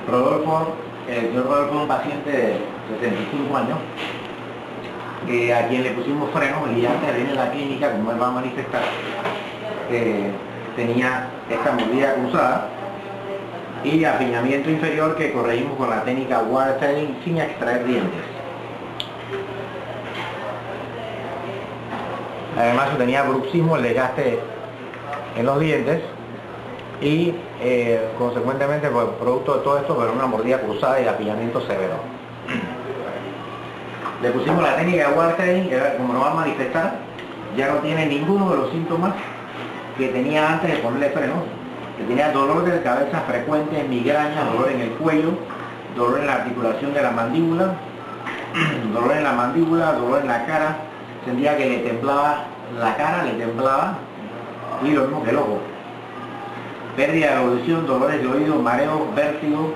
Rodolfo, el señor Rodolfo es un paciente de 75 años, a quien le pusimos frenos y antes de venir a la clínica, como él va a manifestar, tenía esta mordida cruzada y apiñamiento inferior que corregimos con la técnica watersetting sin extraer dientes. Además tenía bruxismo, el desgaste en los dientes y consecuentemente por producto de todo esto, pero una mordida cruzada y apiñamiento severo. Le pusimos la técnica de watersetting, que como nos va a manifestar, ya no tiene ninguno de los síntomas que tenía antes de ponerle frenos, que tenía dolor de cabeza frecuente, migraña, dolor en el cuello, dolor en la articulación de la mandíbula, dolor en la cara, sentía que le temblaba la cara, le temblaba, y lo mismo que el ojo. Pérdida de audición, dolores de oído, mareo, vértigo,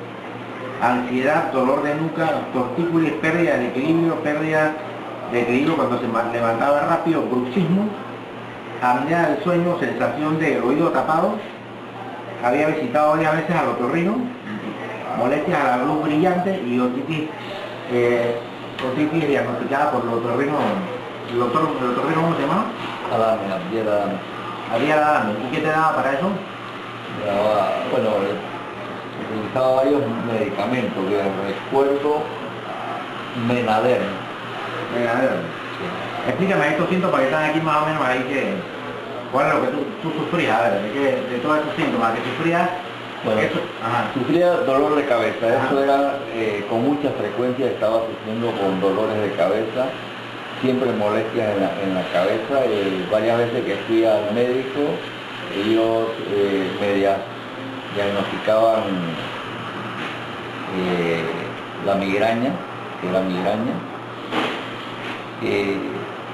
ansiedad, dolor de nuca, tortícolis, pérdida de equilibrio cuando se levantaba rápido, bruxismo, apnea del sueño, sensación de oído tapado. Había visitado varias veces al otorrino, molestias a la luz brillante y otitis diagnosticada por el otorrino. ¿El otorrino cómo se llama? Adame. ¿Y qué te daba para eso? Bueno, utilizaba varios medicamentos, que recuerdo Menadem. Sí. Explícame estos síntomas que están aquí más o menos ahí, ¿cuál es lo que tú sufrías? A ver, de todos estos síntomas que sufrías. Bueno, sufría dolor de cabeza, eso era con mucha frecuencia, estaba sufriendo con dolores de cabeza, siempre molestias en la cabeza, varias veces que fui al médico, ellos me diagnosticaban la migraña,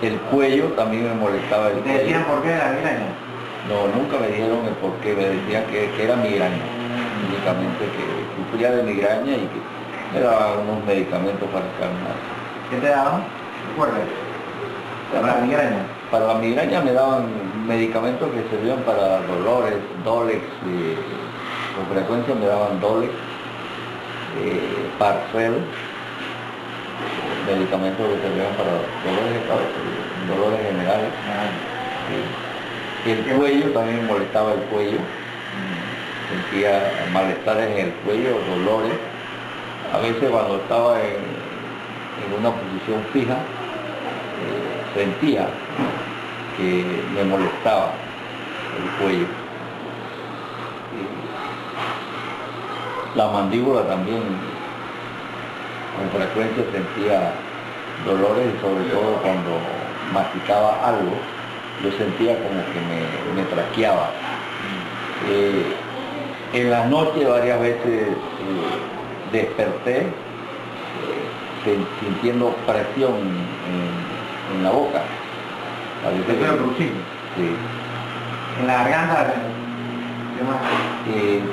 el cuello también me molestaba el cuello. ¿Te decían por qué la migraña? No, nunca me dijeron el por qué, me decían que era migraña, únicamente que sufría de migraña y que me daban unos medicamentos para calmar. ¿Qué te daban? ¿Recuerdas? ¿Para la migraña? Para la migraña me daban medicamentos que servían para dolores, Dolex, con frecuencia me daban Dolex, Parcel, medicamentos que servían para dolores de cabeza, dolores generales. El cuello también me molestaba el cuello, sentía malestares en el cuello, dolores. A veces cuando estaba en una posición fija, sentía que me molestaba el cuello. La mandíbula también, con frecuencia sentía dolores, y sobre todo cuando masticaba algo, yo sentía como que me traqueaba. En la noche varias veces desperté sintiendo presión en la boca. ¿Eso era bruxismo? Sí. ¿En la garganta?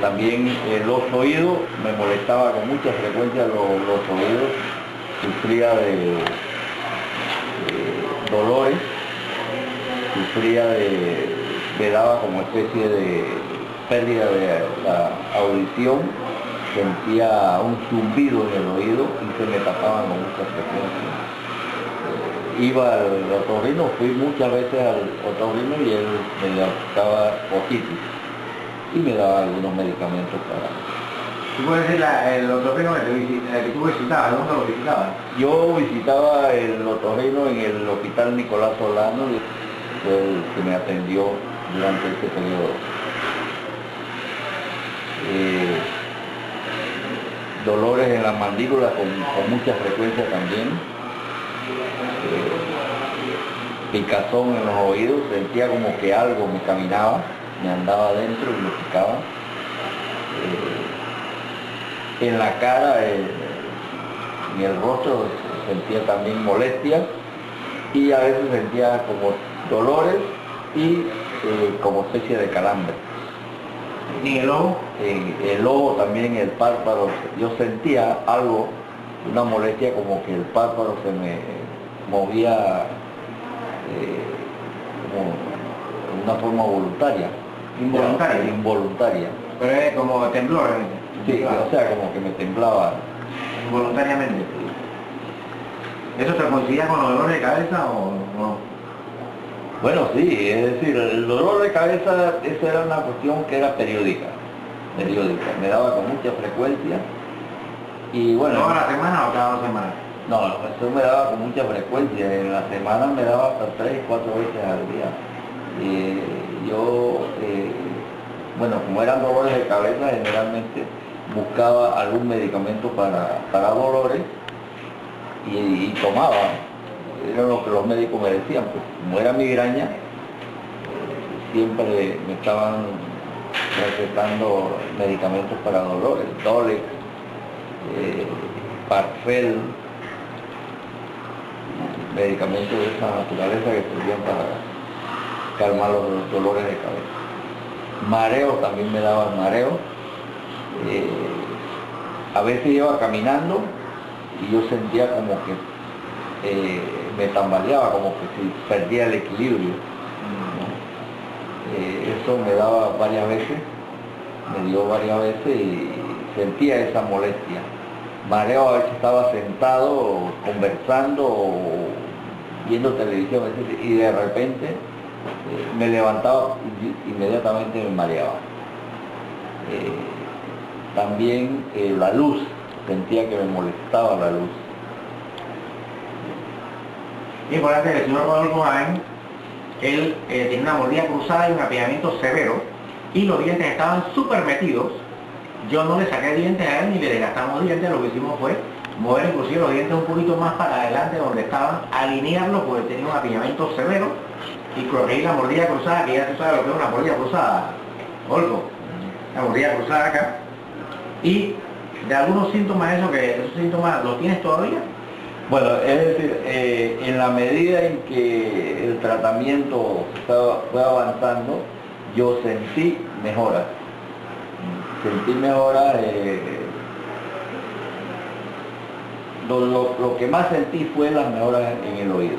También los oídos, me molestaba con mucha frecuencia los oídos, sufría de dolores, me daba como especie de pérdida de la audición, sentía un zumbido en el oído y se me tapaban con mucha frecuencia. Iba al otorrino, fui muchas veces al otorrino y él me diagnosticaba otitis y me daba algunos medicamentos para... ¿Tú puedes decir el otorrino que tú visitabas? ¿Dónde lo visitabas? Yo visitaba el otorrino en el Hospital Nicolás Solano, fue el que me atendió durante este periodo. Dolores en la mandíbula con mucha frecuencia también. Picazón en los oídos, sentía como que algo me caminaba, me andaba adentro y me picaba. En la cara, en el rostro sentía también molestias y a veces sentía como dolores y como especie de calambre. ¿Y el ojo? El ojo también, el párpado, yo sentía algo, una molestia como que el párpado se me movía como de una forma voluntaria. Involuntaria. Involuntaria. Pero es como temblor. Sí, o sea, como que me temblaba. Involuntariamente. ¿Eso te coincidía con los dolores de cabeza o no? Bueno, sí, es decir, el dolor de cabeza, eso era una cuestión que era periódica, me daba con mucha frecuencia y bueno... ¿Toda la semana o cada 2 semanas? No, eso me daba con mucha frecuencia, en la semana me daba hasta 3, 4 veces al día. Bueno, como eran dolores de cabeza, generalmente buscaba algún medicamento para dolores y tomaba. Era lo que los médicos me decían, pues como era migraña, siempre me estaban recetando medicamentos para dolores, Dolex, Parfel, medicamentos de esa naturaleza que servían para calmar los dolores de cabeza. Mareo, también me daban mareo. A veces iba caminando y yo sentía como que me tambaleaba, como que si perdía el equilibrio, ¿no? Eso me daba varias veces, me dio varias veces y sentía esa molestia. Mareo, a veces estaba sentado, conversando, o viendo televisión, y de repente me levantaba y inmediatamente me mareaba. También la luz, sentía que me molestaba la luz. Es importante que el señor Rodolfo Jaén, él tenía una mordida cruzada y un apillamiento severo, y los dientes estaban súper metidos. Yo no le saqué dientes a él ni le desgastamos dientes, lo que hicimos fue mover inclusive los dientes un poquito más para adelante donde estaban, alinearlos porque tenía un apillamiento severo, y corregir la mordida cruzada, que ya tú sabes lo que es una mordida cruzada, Rodolfo, la mordida cruzada acá. Y de algunos síntomas, esos síntomas, ¿los tienes todavía? Bueno, es decir, en la medida en que el tratamiento fue avanzando, yo sentí mejoras. Lo que más sentí fue las mejoras en el oído.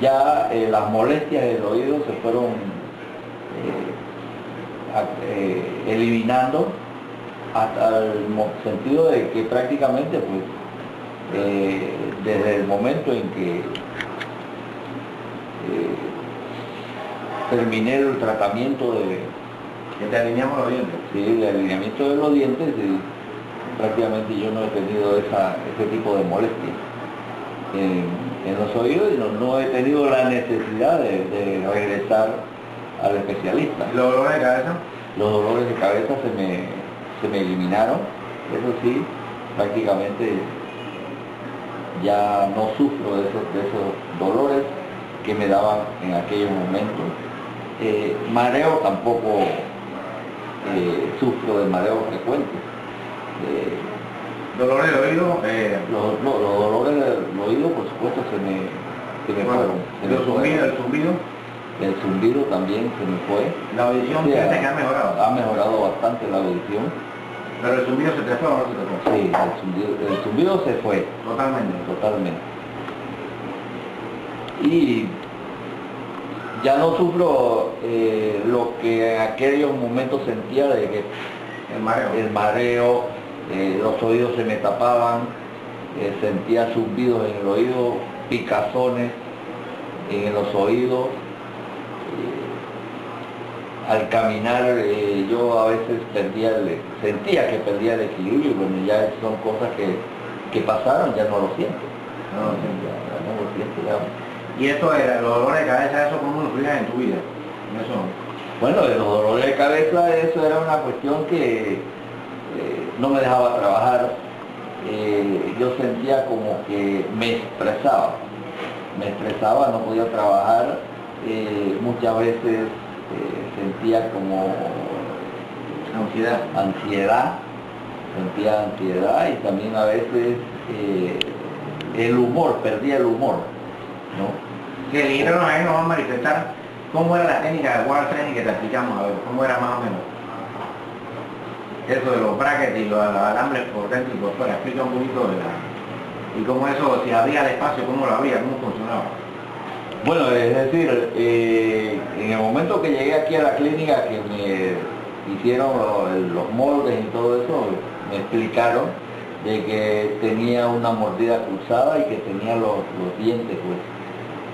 Ya las molestias del oído se fueron eliminando hasta el sentido de que prácticamente pues desde el momento en que terminé el tratamiento Que te alineamos los dientes. Sí, el alineamiento de los dientes, prácticamente yo no he tenido ese tipo de molestia en los oídos y no he tenido la necesidad de regresar al especialista. ¿Y los dolores de cabeza? Los dolores de cabeza se me eliminaron, eso sí, prácticamente ya no sufro de esos dolores que me daban en aquellos momentos. Mareo tampoco sufro de mareo frecuente. ¿Dolores de oído? Los dolores del oído, por supuesto, se me fueron. ¿El zumbido? El zumbido también se me fue. ¿La audición sientes que ha mejorado? Ha mejorado bastante la audición. ¿Pero el zumbido se te fue o no se te fue? Sí, el zumbido se fue. Totalmente. Totalmente. Y ya no sufro lo que en aquellos momentos sentía de que el mareo, los oídos se me tapaban, sentía zumbidos en el oído, picazones en los oídos. Al caminar yo a veces sentía que perdía el equilibrio, y bueno, ya son cosas que pasaron, ya no lo siento. No lo siento. Ya no lo siento, ya. ¿Y esto era, los dolores de cabeza, eso cómo lo influían en tu vida? Eso. Bueno, de los dolores de cabeza, eso era una cuestión que no me dejaba trabajar. Yo sentía como que me estresaba, no podía trabajar. Muchas veces sentía como sentía ansiedad y también a veces perdía el humor, ¿no? Que el ingeniero ahí nos va a manifestar cómo era la técnica de wall training que te explicamos, a ver, cómo era más o menos. Eso de los brackets y los alambres por dentro y por fuera, explica un poquito y cómo eso, si abría el espacio, cómo lo abría, cómo funcionaba. Bueno, es decir, en el momento que llegué aquí a la clínica, que me hicieron los moldes y todo eso, me explicaron de que tenía una mordida cruzada y que tenía los dientes pues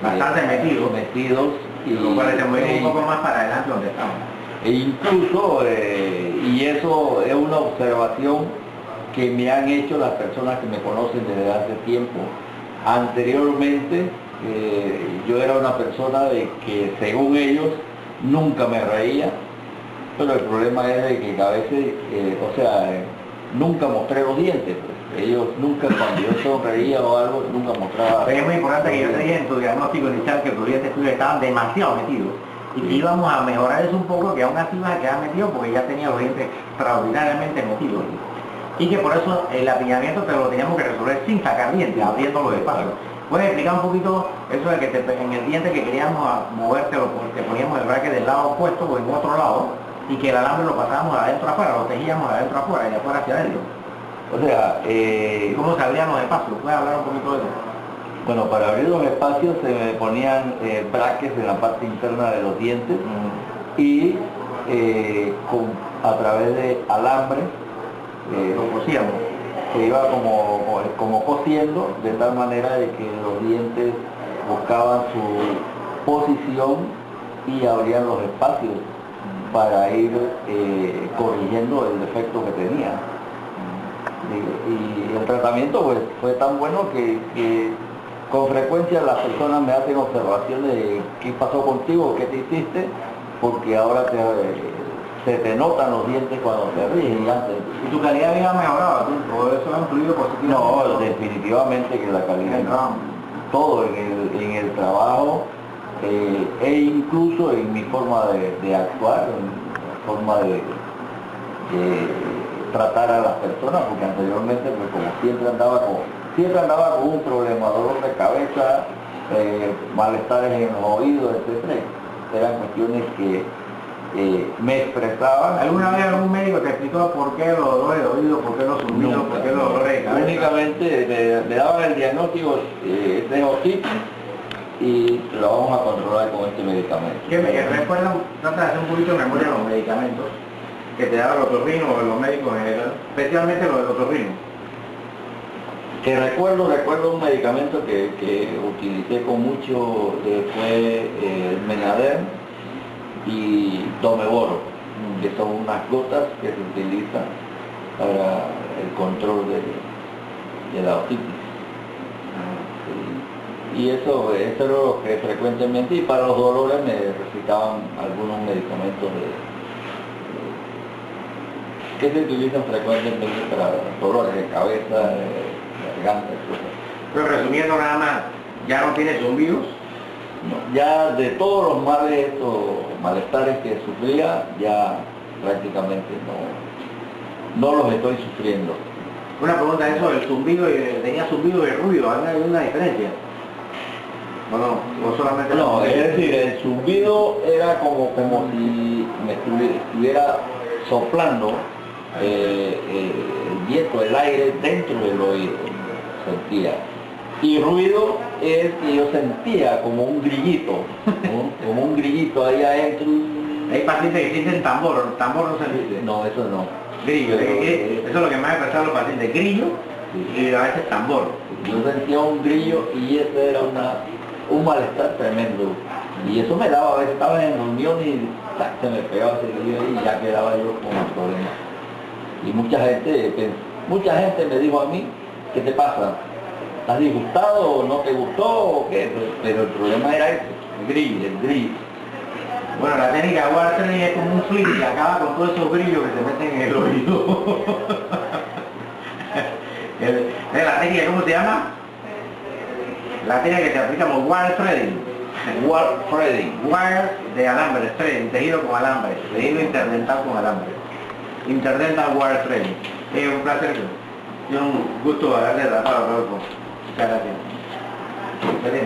Bastante metidos. Y lo cual se mueve un poco más para adelante donde estamos. E incluso, y eso es una observación que me han hecho las personas que me conocen desde hace tiempo. Anteriormente, yo era una persona de que, según ellos, nunca me reía, pero el problema es de que a veces, nunca mostré los dientes. Pues. Ellos nunca, cuando yo sonreía o algo, nunca mostraba. Pero es muy importante que yo te dije en tu diagnóstico inicial que tus dientes tuyos estaban demasiado metidos. Y que íbamos a mejorar eso un poco, que aún así vas a quedar metido porque ya tenía los dientes extraordinariamente metidos. Y que por eso el apiñamiento te lo teníamos que resolver sin sacar dientes, abriéndolo despacio. ¿Puedes explicar un poquito eso de que en el diente que queríamos moverte, te poníamos el bracket del lado opuesto o en otro lado, y que el alambre lo pasábamos de adentro a afuera, lo tejíamos de adentro a afuera y de afuera hacia adentro? O sea, ¿cómo se abrían los espacios? ¿Puedes hablar un poquito de eso? Bueno, para abrir los espacios se me ponían brackets en la parte interna de los dientes y a través de alambre lo cosíamos. Se iba como cosiendo, de tal manera de que los dientes buscaban su posición y abrían los espacios para ir corrigiendo el defecto que tenía. Y el tratamiento pues fue tan bueno que con frecuencia las personas me hacen observaciones de qué pasó contigo, qué te hiciste, porque ahora se te notan los dientes cuando te ríes y antes. ¿Y tu calidad de vida ha mejorado? ¿Todo eso ha influido positivamente? No, definitivamente que la calidad, todo en el trabajo e incluso en mi forma de actuar, en la forma de tratar a las personas, porque anteriormente pues como siempre andaba con un problema, dolor de cabeza, malestares en los oídos, etc. Eran cuestiones que me expresaban. ¿Alguna vez algún médico te explicó por qué los dolores de oído, por qué los zumbidos, por qué los dolores de cabeza? Únicamente me daban el diagnóstico de otitis y lo vamos a controlar con este medicamento. ¿Qué me recuerdan? Trata de hacer un poquito de memoria de los medicamentos que te daban los otorrinos o los médicos en general, especialmente los del otorrino. Que recuerdo un medicamento que utilicé con mucho, fue el Menader y Domeboro, que son unas gotas que se utilizan para el control de la otitis. Y eso era lo que frecuentemente, y para los dolores me recetaban algunos medicamentos que se utilizan frecuentemente para dolores de cabeza, garganta, etc. Pero resumiendo nada más, ¿ya no tienes zumbidos? No, ya de todos los males o malestares que sufría, ya prácticamente no los estoy sufriendo. Una pregunta, eso del zumbido, ¿tenía zumbido y ruido? ¿Hay alguna diferencia? ¿O no? ¿O solamente no? Es decir, el zumbido era como si me estuviera soplando el viento, el aire dentro del oído, sentía. Y ruido es que yo sentía como un grillito, ¿no? Como un grillito ahí adentro. Hay pacientes que sienten tambor no se dice. No, eso no. Grillo, eso es lo que más ha expresado los pacientes, grillo y a veces tambor. Yo sentía un grillo y ese era un malestar tremendo. Y eso me daba, a veces estaba en reunión y se me pegaba ese grillo y ya quedaba yo con el problema. Y mucha gente me dijo a mí, ¿qué te pasa? ¿Estás disgustado o no te gustó o qué? Pero el problema era ese, el grillo. Bueno, la técnica de Wartering es como un flip que acaba con todos esos grillos que se meten en el oído. La técnica, ¿cómo se llama? La técnica que se aplica como wire threading. Wire de alambre, threading, tejido con alambre, tejido interdental con alambre. Interdental wire threading. Es un placer, y un gusto haberle tratado, Rodolfo. Muchas gracias. Excelente.